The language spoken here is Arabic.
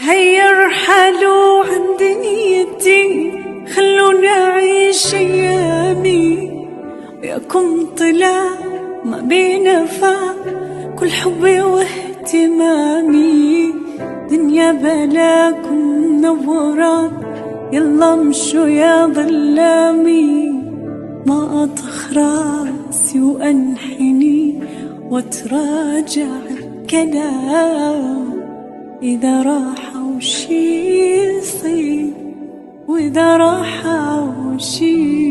هيا ارحلوا عن دنيتي، خلونا أعيش أيامي، وياكم طلع ما بينا فاق كل حبي واهتمامي. دنيا بلاكم منورات، يلا مشوا يا ظلامي. ما أطخ راسي وأنحني واتراجع الكلام، إذا راح وشي يصير وإذا راح وشي